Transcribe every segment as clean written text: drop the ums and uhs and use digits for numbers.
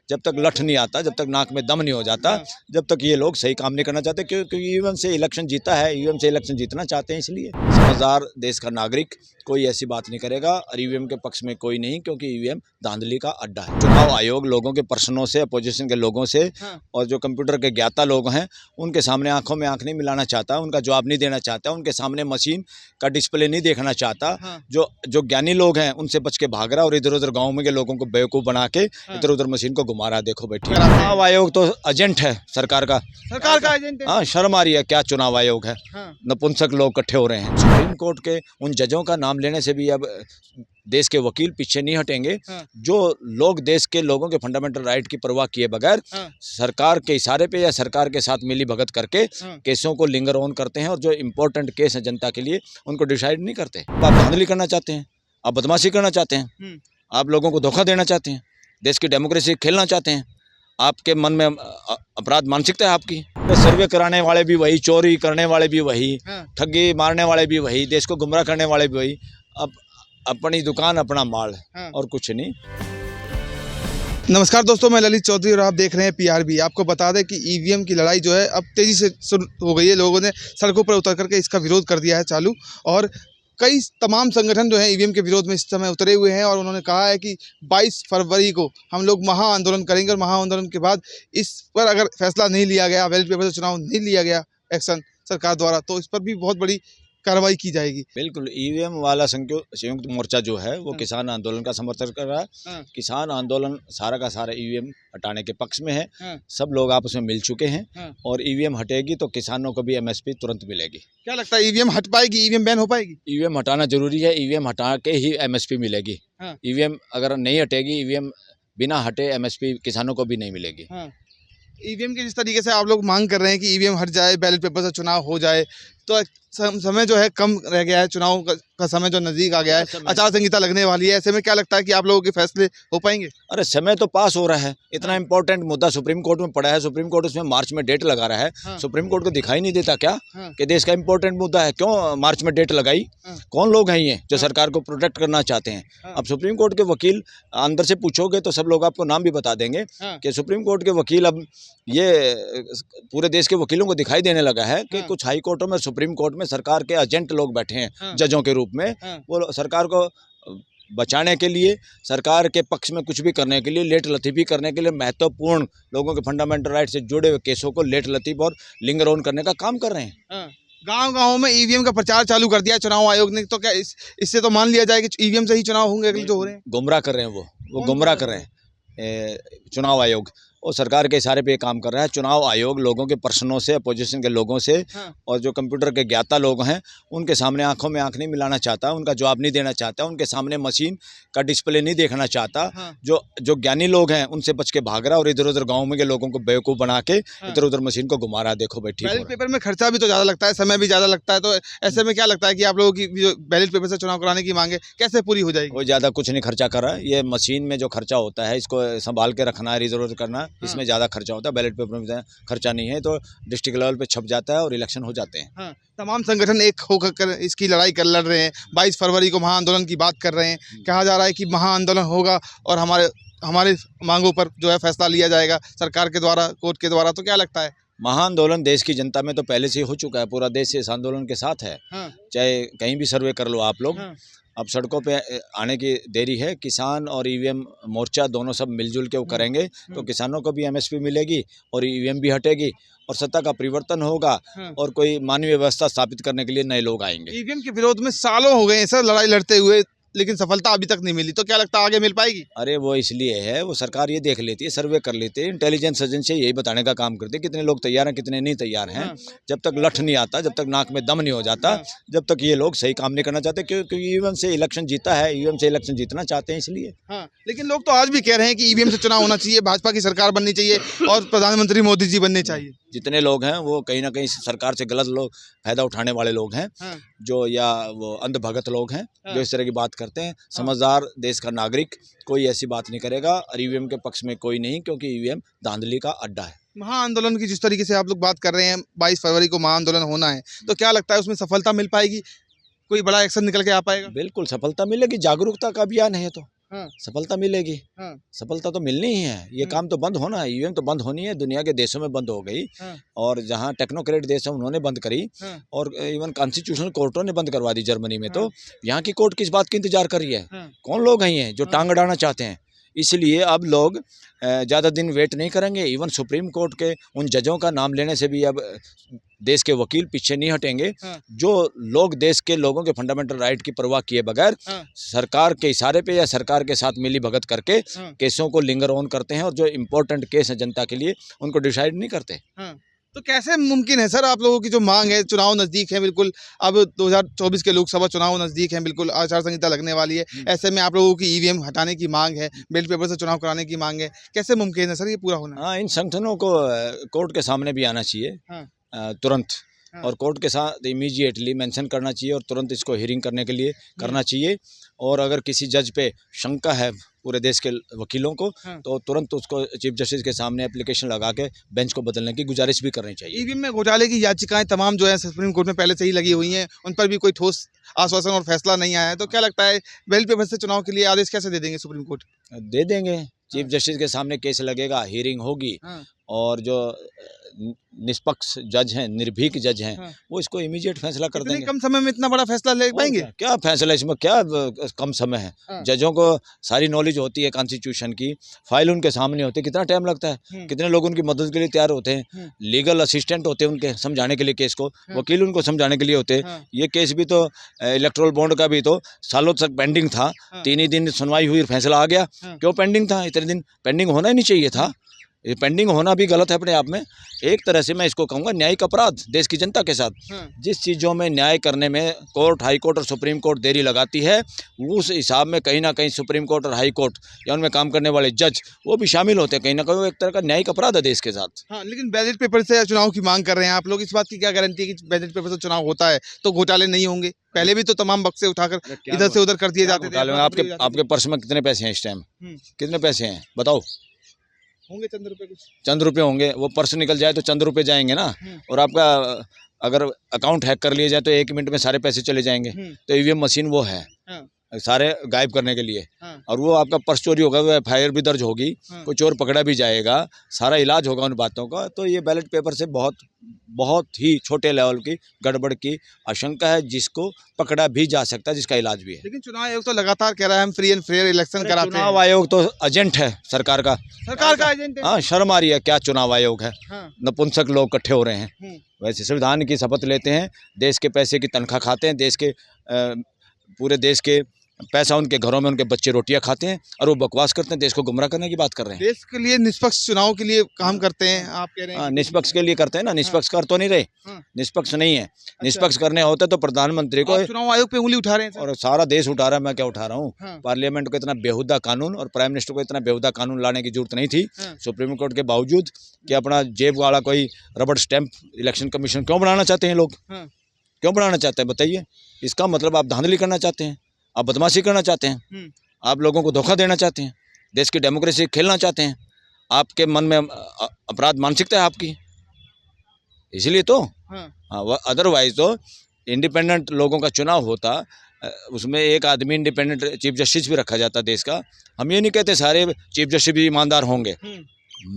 जब तक लठ नहीं आता, जब तक नाक में दम नहीं हो जाता, जब तक ये लोग सही काम नहीं करना चाहते, क्योंकि ईवीएम से इलेक्शन जीता है, ईवीएम से इलेक्शन जीतना चाहते हैं। इसलिए समझदार देश का नागरिक कोई ऐसी बात नहीं करेगा और ईवीएम के पक्ष में कोई नहीं, क्योंकि ईवीएम धांधली का अड्डा है। चुनाव आयोग लोगों के प्रश्नों से, अपोजिशन के लोगों से और जो कंप्यूटर के ज्ञाता लोग हैं उनके सामने आंखों में आंख नहीं मिलाना चाहता, उनका जवाब नहीं देना चाहता, उनके सामने मशीन का डिस्प्ले नहीं देखना चाहता। जो ज्ञानी लोग हैं उनसे बच के भाग रहा और इधर उधर गाँव में के लोगों को बेवकूफ़ बना के इधर उधर मशीन को घुमा रहा। देखो बैठी, चुनाव आयोग तो एजेंट है सरकार का एजेंट है। हाँ, शर्म आ रही है, क्या चुनाव आयोग है? नपुंसक लोग इकट्ठे हो रहे हैं। सुप्रीम कोर्ट के उन जजों का नाम लेने से भी अब देश के वकील पीछे नहीं हटेंगे। जो लोग देश के लोगों के फंडामेंटल राइट की परवाह किए बगैर सरकार के इशारे पे या सरकार के साथ मिली भगत करके केसों को लिंगर ऑन करते हैं और जो इम्पोर्टेंट केस है जनता के लिए उनको डिसाइड नहीं करते। आप धांधली करना चाहते हैं, आप बदमाशी करना चाहते हैं, आप लोगों को धोखा देना चाहते हैं, देश की डेमोक्रेसी खेलना चाहते हैं, आपके मन में अपराध मानसिकता है आपकी। सर्वे कराने वाले भी वही, चोरी करने वाले भी वही, ठगी मारने वाले भी वही, देश को गुमराह करने वाले भी वही। अब अपनी दुकान अपना माल और कुछ नहीं। नमस्कार दोस्तों, मैं ललित चौधरी और आप देख रहे हैं पीआरबी। आपको बता दें कि ईवीएम की लड़ाई जो है अब तेज़ी से शुरू हो गई है। लोगों ने सड़कों पर उतर करके इसका विरोध कर दिया है चालू, और कई तमाम संगठन जो है ईवीएम के विरोध में इस समय उतरे हुए हैं। और उन्होंने कहा है कि 22 फरवरी को हम लोग महाआंदोलन करेंगे और महाआंदोलन के बाद इस पर अगर फैसला नहीं लिया गया, बैलेट पेपर से चुनाव नहीं लिया गया एक्शन सरकार द्वारा, तो इस पर भी बहुत बड़ी कार्रवाई की जाएगी। बिल्कुल, ईवीएम वाला संयुक्त मोर्चा जो है वो किसान आंदोलन का समर्थन कर रहा है। किसान आंदोलन सारा का सारा ईवीएम हटाने के पक्ष में है। सब लोग आपस में मिल चुके हैं और ईवीएम हटेगी तो किसानों को भी एमएसपी तुरंत मिलेगी। क्या लगता है, ईवीएम हट पाएगी, ईवीएम बैन हो पाएगी? ईवीएम हटाना जरूरी है, ईवीएम हटा के ही एमएसपी मिलेगी। ईवीएम अगर नहीं हटेगी, ईवीएम बिना हटे एमएसपी किसानों को भी नहीं मिलेगी। ईवीएम के जिस तरीके से आप लोग मांग कर रहे हैं कि ईवीएम हट जाए, बैलेट पेपर से चुनाव हो जाए, तो समय जो है कम रह गया है, चुनाव का समय जो नज़दीक आ गया है, आचार संहिता लगने वाली है, ऐसे में क्या लगता है कि आप लोगों के फैसले हो पाएंगे? अरे समय तो पास हो रहा है, इतना इंपॉर्टेंट मुद्दा सुप्रीम कोर्ट में पड़ा है, सुप्रीम कोर्ट उसमें मार्च में डेट लगा रहा है। सुप्रीम कोर्ट को दिखाई नहीं देता क्या कि देश का इंपॉर्टेंट मुद्दा है? क्यों मार्च में डेट लगाई? कौन लोग हैं ये जो सरकार को प्रोटेक्ट करना चाहते हैं? अब सुप्रीम कोर्ट के वकील अंदर से पूछोगे तो सब लोग आपको नाम भी बता देंगे कि सुप्रीम कोर्ट के वकील अब ये पूरे देश के वकीलों को दिखाई देने लगा है कि कुछ हाई कोर्टों में, सुप्रीम कोर्ट में सरकार के एजेंट लोग बैठे हैं जजों के रूप में। वो सरकार को बचाने के लिए, सरकार के पक्ष में कुछ भी करने के लिए, लेट लतीफ़ी करने के लिए, महत्वपूर्ण लोगों के फंडामेंटल राइट से जुड़े हुए केसों को लेट लतीफ़ और लिंगर ऑन करने का काम कर रहे हैं। गांव-गांव में ईवीएम का प्रचार चालू कर दिया चुनाव आयोग ने, तो क्या इससे तो मान लिया जाए कि ईवीएम से ही चुनाव होंगे अगले जो हो रहे हैं? गुमराह कर रहे हैं, वो गुमराह कर रहे हैं। चुनाव आयोग और सरकार के इशारे पे काम कर रहा है। चुनाव आयोग लोगों के प्रश्नों से, अपोजिशन के लोगों से और जो कंप्यूटर के ज्ञाता लोग हैं उनके सामने आंखों में आंख नहीं मिलाना चाहता, उनका जवाब नहीं देना चाहता, उनके सामने मशीन का डिस्प्ले नहीं देखना चाहता। जो ज्ञानी लोग हैं उनसे बच के भाग रहा और इधर उधर गाँव में के लोगों को बेवकूफ़ बना के इधर उधर मशीन को घुमा रहा। देखो बैठी, बैलेट पेपर में खर्चा भी तो ज़्यादा लगता है, समय भी ज़्यादा लगता है, तो ऐसे में क्या लगता है कि आप लोगों की जो बैलेट पेपर से चुनाव कराने की मांगे कैसे पूरी हो जाएगी? कोई ज़्यादा कुछ नहीं खर्चा कर रहा है। ये मशीन में जो खर्चा होता है इसको संभाल के रखना है, इधर उधर करना, इसमें ज़्यादा खर्चा होता है। बैलेट पेपर में खर्चा नहीं है, तो डिस्ट्रिक्ट लेवल पे छप जाता है और इलेक्शन हो जाते हैं। तमाम संगठन एक होकर इसकी लड़ाई लड़ रहे हैं। 22 फरवरी को महाआंदोलन की बात कर रहे हैं। कहा जा रहा है कि महाआंदोलन होगा और हमारे मांगों पर जो है फैसला लिया जाएगा सरकार के द्वारा, कोर्ट के द्वारा। तो क्या लगता है? महाआंदोलन देश की जनता में तो पहले से ही हो चुका है, पूरा देश इस आंदोलन के साथ है। चाहे कहीं भी सर्वे कर लो आप लोग, अब सड़कों पे आने की देरी है। किसान और ईवीएम मोर्चा दोनों सब मिलजुल के वो करेंगे तो किसानों को भी एमएसपी मिलेगी और ईवीएम भी हटेगी और सत्ता का परिवर्तन होगा और कोई मानवीय व्यवस्था स्थापित करने के लिए नए लोग आएंगे। ईवीएम के विरोध में सालों हो गए सर लड़ाई लड़ते हुए, लेकिन सफलता अभी तक नहीं मिली, तो क्या लगता है आगे मिल पाएगी? अरे वो इसलिए है, वो सरकार ये देख लेती है, सर्वे कर लेती है, इंटेलिजेंस एजेंसी यही बताने का काम करती है कितने लोग तैयार हैं कितने नहीं तैयार हैं। जब तक लठ नहीं आता, जब तक नाक में दम नहीं हो जाता, जब तक ये लोग सही काम नहीं करना चाहते, क्योंकि ईवीएम से इलेक्शन जीता है, ईवीएम से इलेक्शन जीतना चाहते हैं। इसलिए लेकिन लोग तो आज भी कह रहे हैं कि ईवीएम से चुनाव होना चाहिए, भाजपा की सरकार बननी चाहिए और प्रधानमंत्री मोदी जी बनने चाहिए। जितने लोग हैं वो कहीं ना कहीं सरकार से गलत लोग फायदा उठाने वाले लोग हैं, जो या वो अंधभगत लोग हैं जो इस तरह की बात करते हैं। समझदार देश का नागरिक कोई ऐसी बात नहीं करेगा और ईवीएम के पक्ष में कोई नहीं, क्योंकि ईवीएम धांधली का अड्डा है। महाआंदोलन की जिस तरीके से आप लोग बात कर रहे हैं, 22 फरवरी को महाआंदोलन होना है, तो क्या लगता है उसमें सफलता मिल पाएगी? कोई बड़ा एक्शन निकल के आ पाएगा? बिल्कुल सफलता मिलेगी, जागरूकता का अभियान है। तो हाँ। सफलता मिलेगी। हाँ। सफलता तो मिलनी ही है। ये काम तो बंद होना है, ईवीएम तो बंद होनी है। दुनिया के देशों में बंद हो गई हाँ। और जहाँ टेक्नोक्रेट देश है उन्होंने बंद करी हाँ। और इवन कॉन्स्टिट्यूशनल कोर्टों ने बंद करवा दी जर्मनी में। हाँ। तो यहाँ की कोर्ट किस बात की इंतजार कर रही है? हाँ। कौन लोग हैं ये जो हाँ। टांग अड़ाना चाहते हैं? इसलिए अब लोग ज़्यादा दिन वेट नहीं करेंगे। इवन सुप्रीम कोर्ट के उन जजों का नाम लेने से भी अब देश के वकील पीछे नहीं हटेंगे। हाँ। जो लोग देश के लोगों के फंडामेंटल राइट की परवाह किए बगैर हाँ। सरकार के इशारे पे या सरकार के साथ मिली भगत करके हाँ। केसों को लिंगर ऑन करते हैं और जो इम्पोर्टेंट केस है जनता के लिए उनको डिसाइड नहीं करते। हाँ। तो कैसे मुमकिन है सर, आप लोगों की जो मांग है, चुनाव नज़दीक है बिल्कुल, अब 2024 के लोकसभा चुनाव नज़दीक हैं, बिल्कुल आचार संहिता लगने वाली है, ऐसे में आप लोगों की ईवीएम हटाने की मांग है, बैलेट पेपर से चुनाव कराने की मांग है, कैसे मुमकिन है सर ये पूरा होना? हाँ, इन संगठनों को कोर्ट के सामने भी आना चाहिए। हाँ। तुरंत। हाँ। और कोर्ट के साथ इमीडिएटली मेंशन करना चाहिए और तुरंत इसको हियरिंग करने के लिए करना चाहिए। और अगर किसी जज पे शंका है पूरे देश के वकीलों को हाँ। तो तुरंत उसको चीफ जस्टिस के सामने एप्लीकेशन लगा के बेंच को बदलने की गुजारिश भी करनी चाहिए। ईवीएम में घोटाले की याचिकाएं तमाम जो है सुप्रीम कोर्ट में पहले से ही लगी हुई हैं, उन पर भी कोई ठोस आश्वासन और फैसला नहीं आया है, तो क्या लगता है बैलेट पेपर से चुनाव के लिए आदेश कैसे दे देंगे सुप्रीम कोर्ट? दे देंगे। चीफ जस्टिस के सामने केस लगेगा, हियरिंग होगी और जो निष्पक्ष जज हैं, निर्भीक जज हैं, हाँ। वो इसको इमीडिएट फैसला कर इतने देंगे। कम समय में इतना बड़ा फैसला ले पाएंगे? क्या फैसला इसमें, क्या कम समय है? हाँ। जजों को सारी नॉलेज होती है कॉन्स्टिट्यूशन की, फाइल उनके सामने होती है, कितना टाइम लगता है, कितने लोग उनकी मदद के लिए तैयार होते हैं, लीगल असिस्टेंट होते हैं उनके समझाने के लिए केस को, वकील उनको समझाने के लिए होते हैं। ये केस भी तो इलेक्टोरल बॉन्ड का भी तो सालों तक पेंडिंग था, 3 ही दिन सुनवाई हुई, फैसला आ गया। क्यों पेंडिंग था? इतने दिन पेंडिंग होना ही नहीं चाहिए था। ये पेंडिंग होना भी गलत है अपने आप में। एक तरह से मैं इसको कहूँगा न्यायिक अपराध देश की जनता के साथ। जिस चीज़ों में न्याय करने में कोर्ट, हाई कोर्ट और सुप्रीम कोर्ट देरी लगाती है, उस हिसाब में कहीं ना कहीं सुप्रीम कोर्ट और हाई कोर्ट या उनमें काम करने वाले जज वो भी शामिल होते हैं। कहीं ना कहीं वो एक तरह का न्यायिक अपराध है देश के साथ। हाँ, लेकिन बैलेट पेपर से चुनाव की मांग कर रहे हैं आप लोग, इस बात की क्या गारंटी है कि बैलेट पेपर से चुनाव होता है तो घोटाले नहीं होंगे? पहले भी तो तमाम बक्से उठाकर इधर से उधर कर दिए जाते थे। आपके पर्स में कितने पैसे हैं इस टाइम? कितने पैसे हैं बताओ? होंगे चंद रुपए, कुछ चंद रुपए होंगे। वो पर्स निकल जाए तो चंद रुपए जाएंगे ना। और आपका अगर अकाउंट हैक कर लिया जाए तो 1 मिनट में सारे पैसे चले जाएंगे। तो ईवीएम मशीन वो है सारे गायब करने के लिए। और वो आपका पर्स चोरी होगा, वो एफआईआर भी दर्ज होगी, कोई चोर पकड़ा भी जाएगा, सारा इलाज होगा उन बातों का। तो ये बैलेट पेपर से बहुत ही छोटे लेवल की गड़बड़ की आशंका है, जिसको पकड़ा भी जा सकता है, जिसका इलाज भी है। लेकिन चुनाव आयोग तो लगातार कह रहा है हम फ्री एंड फेयर इलेक्शन कराते हैं। चुनाव आयोग तो एजेंट है सरकार का एजेंट है। हाँ, शर्म आ रही है क्या चुनाव आयोग है? नपुंसक लोग इकट्ठे हो रहे हैं। वैसे संविधान की शपथ लेते हैं, देश के पैसे की तनख्वाह खाते हैं, देश के पूरे देश के पैसा उनके घरों में उनके बच्चे रोटियां खाते हैं और वो बकवास करते हैं, देश को गुमराह करने की बात कर रहे हैं। देश के लिए निष्पक्ष चुनाव के लिए काम करते हैं, आप कह रहे हैं? निष्पक्ष के लिए करते हैं ना, निष्पक्ष कर तो नहीं रहे। निष्पक्ष नहीं है। निष्पक्ष करने होते तो प्रधानमंत्री को चुनाव आयोग पे उंगली उठा रहे हैं और सारा देश उठा रहा है, मैं क्या उठा रहा हूँ? पार्लियामेंट को इतना बेहुदा कानून और प्राइम मिनिस्टर को इतना बेहुदा कानून लाने की जरूरत नहीं थी सुप्रीम कोर्ट के बावजूद कि अपना जेब वाला कोई रबड़ स्टैंप इलेक्शन कमीशन क्यों बनाना चाहते हैं लोग? क्यों बनाना चाहते हैं बताइए? इसका मतलब आप धांधली करना चाहते हैं, आप बदमाशी करना चाहते हैं, आप लोगों को धोखा देना चाहते हैं, देश की डेमोक्रेसी खेलना चाहते हैं। आपके मन में अपराध मानसिकता है आपकी, इसलिए तो। हाँ, अदरवाइज तो इंडिपेंडेंट लोगों का चुनाव होता, उसमें एक आदमी इंडिपेंडेंट चीफ जस्टिस भी रखा जाता देश का। हम ये नहीं कहते सारे चीफ जस्टिस भी ईमानदार होंगे,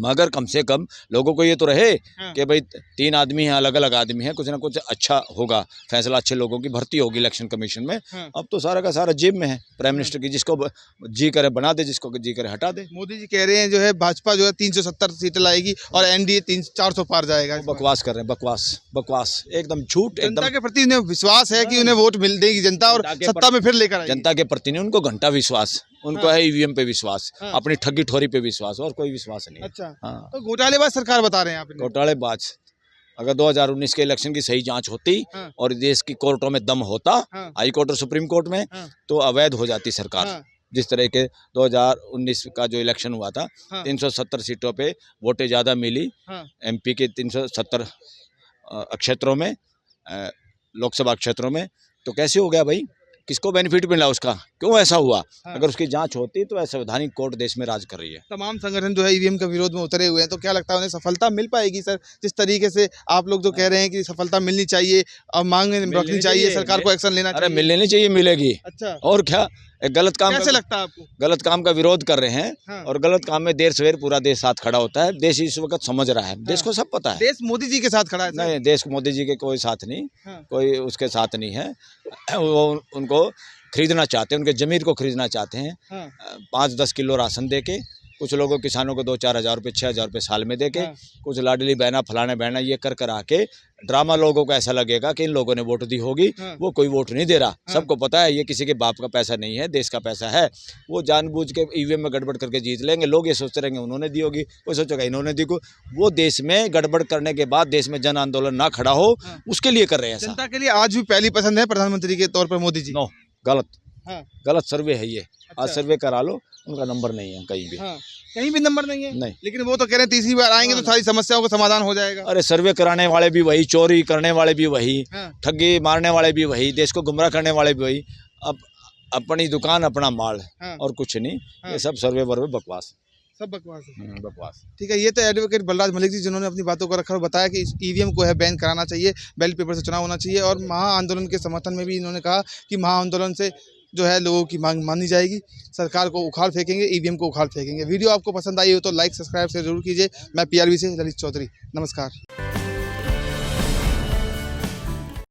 मगर कम से कम लोगों को ये तो रहे कि भाई 3 आदमी हैं, अलग अलग आदमी हैं, कुछ ना कुछ अच्छा होगा, फैसला अच्छे लोगों की भर्ती होगी इलेक्शन कमीशन में। अब तो सारा का सारा जेब में है प्राइम मिनिस्टर की, जिसको जी करे बना दे, जिसको जी करे हटा दे। मोदी जी कह रहे हैं जो है भाजपा जो है 370 सीटें लाएगी और एनडीए 400 पार जाएगा। बकवास कर रहे हैं, बकवास एकदम झूठ। जनता के प्रति उन्हें विश्वास है कि उन्हें वोट मिल देगी जनता और सत्ता में फिर लेकर आएगी। जनता के प्रति नहीं, उनको घंटा विश्वास, उनको है ईवीएम पे विश्वास, अपनी ठगी ठोरी पे विश्वास, और कोई विश्वास नहीं। अच्छा, तो घोटालेबाज सरकार बता रहे हैं आप? घोटालेबाज। अगर 2019 के इलेक्शन की सही जांच होती और देश की कोर्टों में दम होता, हाई कोर्ट और सुप्रीम कोर्ट में, तो अवैध हो जाती सरकार। जिस तरह के 2019 का जो इलेक्शन हुआ था, 370 सीटों पे वोटें ज़्यादा मिली, एमपी के 370 क्षेत्रों में, लोकसभा क्षेत्रों में, तो कैसे हो गया भाई? किसको बेनिफिट मिला उसका? क्यों ऐसा हुआ? अगर उसकी जांच होती तो संवैधानिक कोर्ट देश में राज कर रही है। तमाम संगठन जो है ईवीएम का विरोध में उतरे हुए हैं, तो क्या लगता है उन्हें सफलता मिल पाएगी सर? जिस तरीके से आप लोग जो कह रहे हैं कि सफलता मिलनी चाहिए और मांग रखनी चाहिए, सरकार को एक्शन लेना चाहिए। अरे मिलनी चाहिए, मिलेगी। अच्छा, और क्या? एक गलत काम कैसे लगता है आपको? गलत काम का विरोध कर रहे हैं हाँ। और गलत काम में देर सवेर पूरा देश साथ खड़ा होता है। देश इस वक्त समझ रहा है, देश को सब पता है। देश मोदी जी के साथ खड़ा है सर। नहीं, देश को मोदी जी के कोई साथ नहीं, हाँ। कोई उसके साथ नहीं है। वो उनको खरीदना चाहते हैं, उनके ज़मीर को खरीदना चाहते हैं। हाँ। 5-10 किलो राशन दे के, कुछ लोगों किसानों को 2-4 हज़ार रुपये 6 हज़ार रुपये साल में दे के, हाँ। कुछ लाडली बहना फलाने बहना ये कर आके ड्रामा लोगों को ऐसा लगेगा कि इन लोगों ने वोट दी होगी। हाँ। वो कोई वोट नहीं दे रहा, हाँ। सबको पता है ये किसी के बाप का पैसा नहीं है, देश का पैसा है। वो जानबूझ के ईवीएम में गड़बड़ करके जीत लेंगे। लोग ये सोचते रहेंगे उन्होंने दी होगी, कोई सोचेगा इन्होंने दी को। वो देश में गड़बड़ करने के बाद देश में जन आंदोलन ना खड़ा हो, हाँ। उसके लिए कर रहे हैं ऐसा। जनता के लिए आज भी पहली पसंद है प्रधानमंत्री के तौर पर मोदी जी। नो, गलत हाँ। गलत सर्वे है ये। आज अच्छा। सर्वे करा लो, उनका नंबर नहीं है कहीं भी। हाँ। कहीं भी नंबर नहीं है। नहीं। लेकिन वो तो कह रहे हैं तीसरी बार आएंगे तो सारी समस्याओं का समाधान हो जाएगा। अरे सर्वे कराने वाले भी वही, चोरी करने वाले भी वही, हाँ। ठगी मारने वाले भी वही, देश को गुमराह करने वाले भी वही। अब अपनी दुकान अपना माल, हाँ। और कुछ नहीं। हाँ। ये सब सर्वे वर्वे बकवास। सब बकवास है। बकवास। ठीक है, ये तो एडवोकेट बलराज मलिक जी जिन्होंने अपनी बातों को रखा और बताया कि ईवीएम को है बैन कराना चाहिए, बैलेट पेपर से चुनाव होना चाहिए। और महाआंदोलन के समर्थन में भी इन्होंने कहा कि महाआंदोलन से जो है लोगों की मांग मानी जाएगी, सरकार को उखाड़ फेंकेंगे, ईवीएम को उखाड़ फेंकेंगे। वीडियो आपको पसंद आई हो तो लाइक सब्सक्राइब से जरूर कीजिए। मैं PRB से ललित चौधरी, नमस्कार।